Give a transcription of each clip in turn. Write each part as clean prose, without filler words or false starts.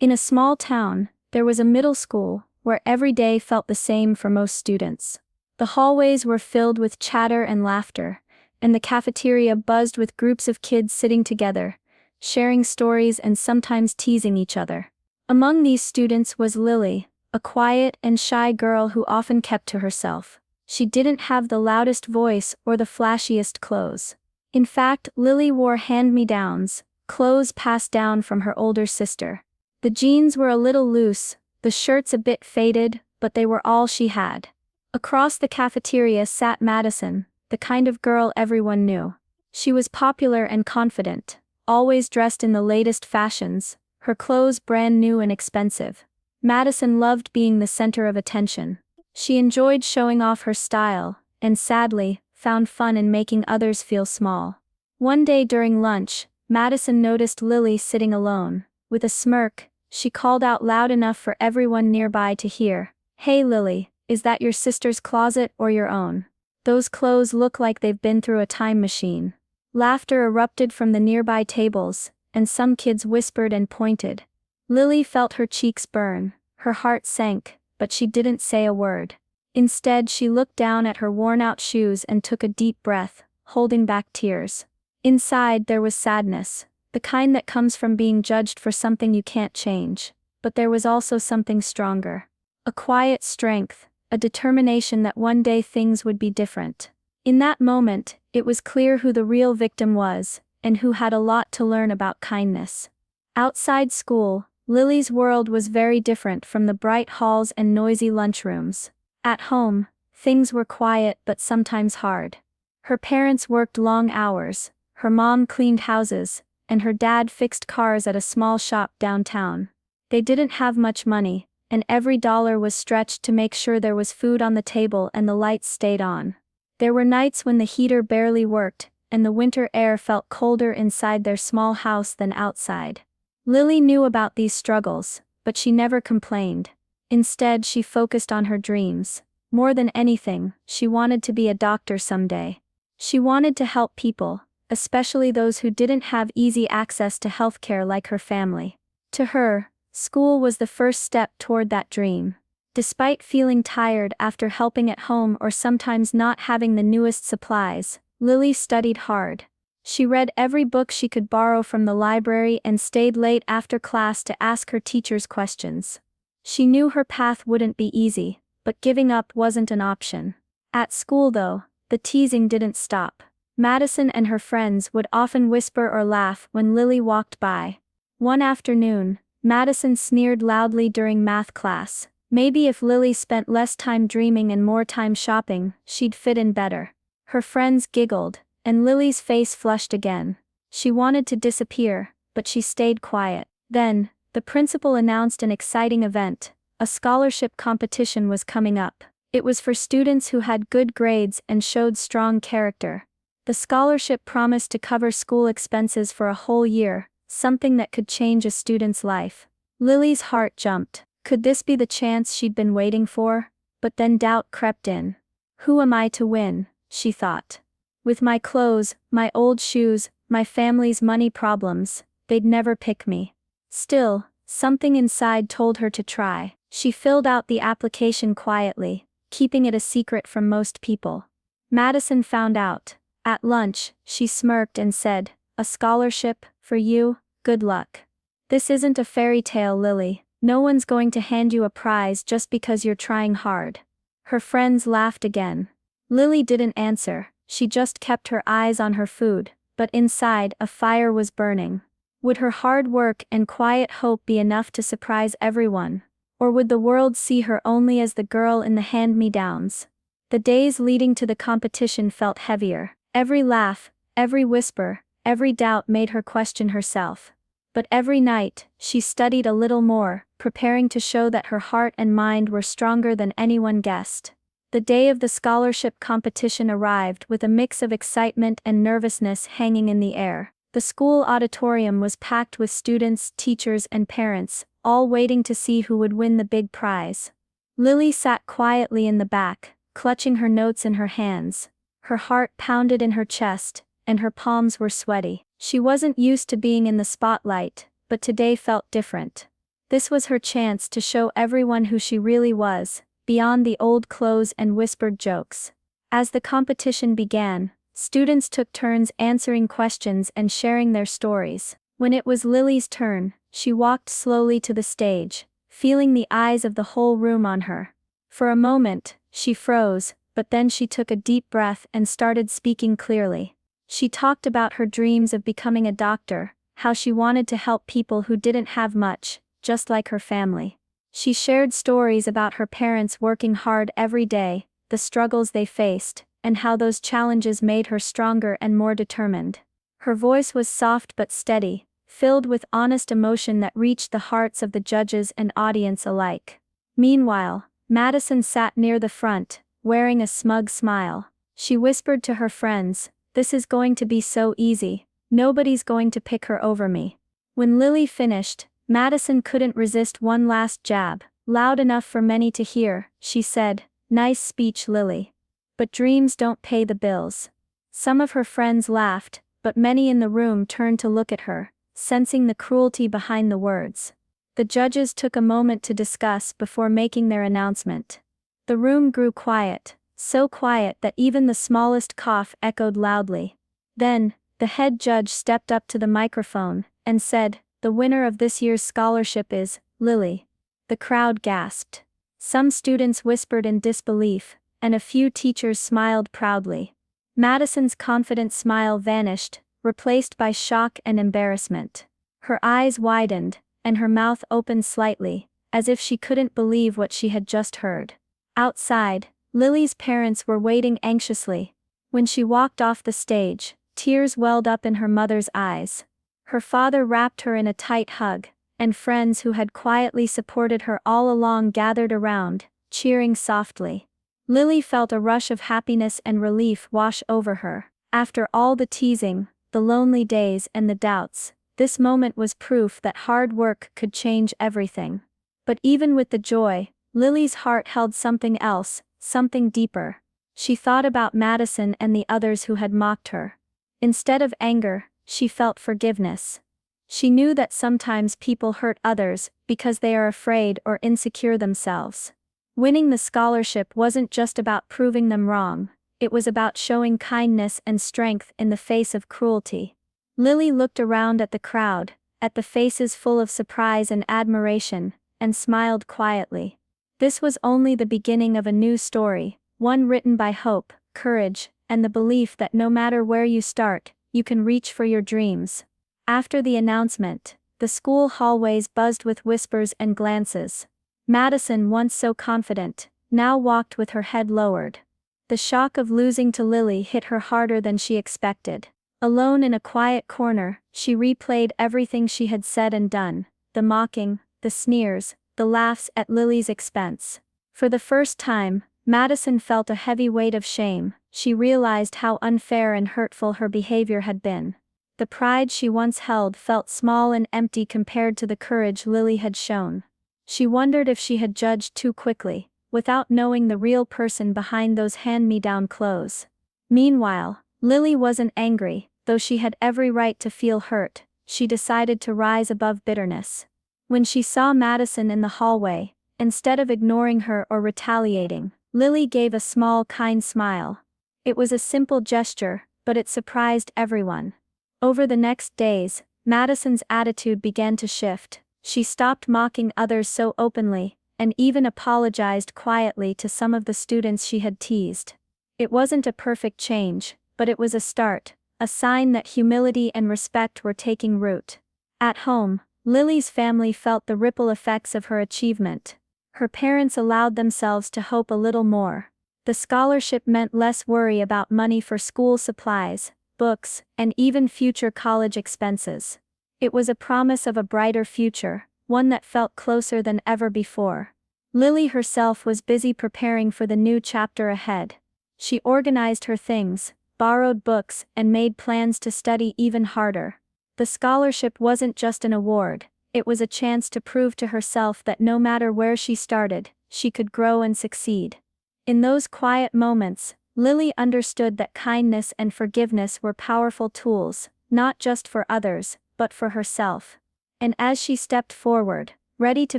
In a small town, there was a middle school, where every day felt the same for most students. The hallways were filled with chatter and laughter, and the cafeteria buzzed with groups of kids sitting together, sharing stories and sometimes teasing each other. Among these students was Lily, a quiet and shy girl who often kept to herself. She didn't have the loudest voice or the flashiest clothes. In fact, Lily wore hand-me-downs, clothes passed down from her older sister. The jeans were a little loose, the shirts a bit faded, but they were all she had. Across the cafeteria sat Madison, the kind of girl everyone knew. She was popular and confident, always dressed in the latest fashions, her clothes brand new and expensive. Madison loved being the center of attention. She enjoyed showing off her style, and sadly, found fun in making others feel small. One day during lunch, Madison noticed Lily sitting alone. With a smirk, she called out loud enough for everyone nearby to hear, "Hey Lily, is that your sister's closet or your own? Those clothes look like they've been through a time machine." Laughter erupted from the nearby tables, and some kids whispered and pointed. Lily felt her cheeks burn, her heart sank, but she didn't say a word. Instead, she looked down at her worn-out shoes and took a deep breath, holding back tears. Inside there was sadness, the kind that comes from being judged for something you can't change. But there was also something stronger. A quiet strength, a determination that one day things would be different. In that moment, it was clear who the real victim was, and who had a lot to learn about kindness. Outside school, Lily's world was very different from the bright halls and noisy lunchrooms. At home, things were quiet but sometimes hard. Her parents worked long hours, her mom cleaned houses, and her dad fixed cars at a small shop downtown. They didn't have much money, and every dollar was stretched to make sure there was food on the table and the lights stayed on. There were nights when the heater barely worked, and the winter air felt colder inside their small house than outside. Lily knew about these struggles, but she never complained. Instead, she focused on her dreams. More than anything, she wanted to be a doctor someday. She wanted to help people, especially those who didn't have easy access to healthcare like her family. To her, school was the first step toward that dream. Despite feeling tired after helping at home or sometimes not having the newest supplies, Lily studied hard. She read every book she could borrow from the library and stayed late after class to ask her teachers questions. She knew her path wouldn't be easy, but giving up wasn't an option. At school though, the teasing didn't stop. Madison and her friends would often whisper or laugh when Lily walked by. One afternoon, Madison sneered loudly during math class. Maybe if Lily spent less time dreaming and more time shopping, she'd fit in better. Her friends giggled, and Lily's face flushed again. She wanted to disappear, but she stayed quiet. Then, the principal announced an exciting event. A scholarship competition was coming up. It was for students who had good grades and showed strong character. The scholarship promised to cover school expenses for a whole year, something that could change a student's life. Lily's heart jumped. Could this be the chance she'd been waiting for? But then doubt crept in. Who am I to win? She thought. With my clothes, my old shoes, my family's money problems, they'd never pick me. Still, something inside told her to try. She filled out the application quietly, keeping it a secret from most people. Madison found out. At lunch, she smirked and said, "A scholarship, for you, good luck. This isn't a fairy tale, Lily. No one's going to hand you a prize just because you're trying hard." Her friends laughed again. Lily didn't answer, she just kept her eyes on her food, but inside a fire was burning. Would her hard work and quiet hope be enough to surprise everyone? Or would the world see her only as the girl in the hand-me-downs? The days leading to the competition felt heavier. Every laugh, every whisper, every doubt made her question herself. But every night, she studied a little more, preparing to show that her heart and mind were stronger than anyone guessed. The day of the scholarship competition arrived with a mix of excitement and nervousness hanging in the air. The school auditorium was packed with students, teachers, and parents, all waiting to see who would win the big prize. Lily sat quietly in the back, clutching her notes in her hands. Her heart pounded in her chest, and her palms were sweaty. She wasn't used to being in the spotlight, but today felt different. This was her chance to show everyone who she really was, beyond the old clothes and whispered jokes. As the competition began, students took turns answering questions and sharing their stories. When it was Lily's turn, she walked slowly to the stage, feeling the eyes of the whole room on her. For a moment, she froze, but then she took a deep breath and started speaking clearly. She talked about her dreams of becoming a doctor, how she wanted to help people who didn't have much, just like her family. She shared stories about her parents working hard every day, the struggles they faced, and how those challenges made her stronger and more determined. Her voice was soft but steady, filled with honest emotion that reached the hearts of the judges and audience alike. Meanwhile, Madison sat near the front, wearing a smug smile. She whispered to her friends, "This is going to be so easy. Nobody's going to pick her over me." When Lily finished, Madison couldn't resist one last jab, loud enough for many to hear. She said, "Nice speech, Lily. But dreams don't pay the bills." Some of her friends laughed, but many in the room turned to look at her, sensing the cruelty behind the words. The judges took a moment to discuss before making their announcement. The room grew quiet, so quiet that even the smallest cough echoed loudly. Then, the head judge stepped up to the microphone and said, "The winner of this year's scholarship is Lily." The crowd gasped. Some students whispered in disbelief, and a few teachers smiled proudly. Madison's confident smile vanished, replaced by shock and embarrassment. Her eyes widened, and her mouth opened slightly, as if she couldn't believe what she had just heard. Outside, Lily's parents were waiting anxiously. When she walked off the stage, tears welled up in her mother's eyes. Her father wrapped her in a tight hug, and friends who had quietly supported her all along gathered around, cheering softly. Lily felt a rush of happiness and relief wash over her. After all the teasing, the lonely days and the doubts, this moment was proof that hard work could change everything. But even with the joy, Lily's heart held something else, something deeper. She thought about Madison and the others who had mocked her. Instead of anger, she felt forgiveness. She knew that sometimes people hurt others because they are afraid or insecure themselves. Winning the scholarship wasn't just about proving them wrong, it was about showing kindness and strength in the face of cruelty. Lily looked around at the crowd, at the faces full of surprise and admiration, and smiled quietly. This was only the beginning of a new story, one written by hope, courage, and the belief that no matter where you start, you can reach for your dreams. After the announcement, the school hallways buzzed with whispers and glances. Madison, once so confident, now walked with her head lowered. The shock of losing to Lily hit her harder than she expected. Alone in a quiet corner, she replayed everything she had said and done, the mocking, the sneers, the laughs at Lily's expense. For the first time, Madison felt a heavy weight of shame. She realized how unfair and hurtful her behavior had been. The pride she once held felt small and empty compared to the courage Lily had shown. She wondered if she had judged too quickly, without knowing the real person behind those hand-me-down clothes. Meanwhile, Lily wasn't angry, though she had every right to feel hurt. She decided to rise above bitterness. When she saw Madison in the hallway, instead of ignoring her or retaliating, Lily gave a small kind smile. It was a simple gesture, but it surprised everyone. Over the next days, Madison's attitude began to shift. She stopped mocking others so openly, and even apologized quietly to some of the students she had teased. It wasn't a perfect change, but it was a start, a sign that humility and respect were taking root. At home, Lily's family felt the ripple effects of her achievement. Her parents allowed themselves to hope a little more. The scholarship meant less worry about money for school supplies, books, and even future college expenses. It was a promise of a brighter future, one that felt closer than ever before. Lily herself was busy preparing for the new chapter ahead. She organized her things, borrowed books, and made plans to study even harder. The scholarship wasn't just an award, it was a chance to prove to herself that no matter where she started, she could grow and succeed. In those quiet moments, Lily understood that kindness and forgiveness were powerful tools, not just for others, but for herself. And as she stepped forward, Ready to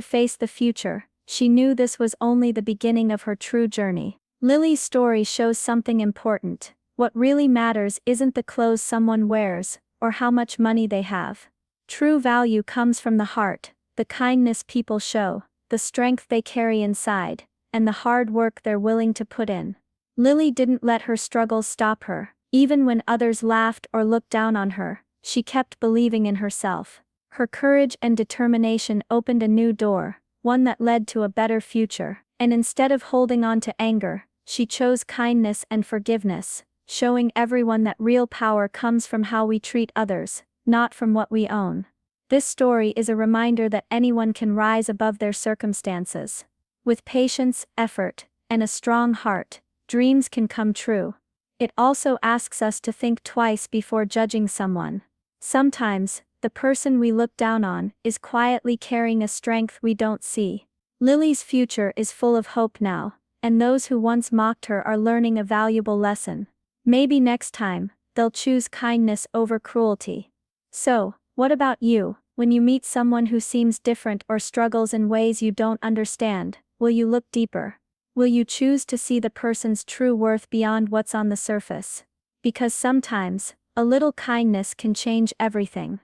face the future, she knew this was only the beginning of her true journey. Lily's story shows something important. What really matters isn't the clothes someone wears, or how much money they have. True value comes from the heart, the kindness people show, the strength they carry inside, and the hard work they're willing to put in. Lily didn't let her struggles stop her. Even when others laughed or looked down on her, she kept believing in herself. Her courage and determination opened a new door, one that led to a better future, and instead of holding on to anger, she chose kindness and forgiveness, showing everyone that real power comes from how we treat others, not from what we own. This story is a reminder that anyone can rise above their circumstances. With patience, effort, and a strong heart, dreams can come true. It also asks us to think twice before judging someone. Sometimes, the person we look down on is quietly carrying a strength we don't see. Lily's future is full of hope now, and those who once mocked her are learning a valuable lesson. Maybe next time, they'll choose kindness over cruelty. So, what about you? When you meet someone who seems different or struggles in ways you don't understand, will you look deeper? Will you choose to see the person's true worth beyond what's on the surface? Because sometimes, a little kindness can change everything.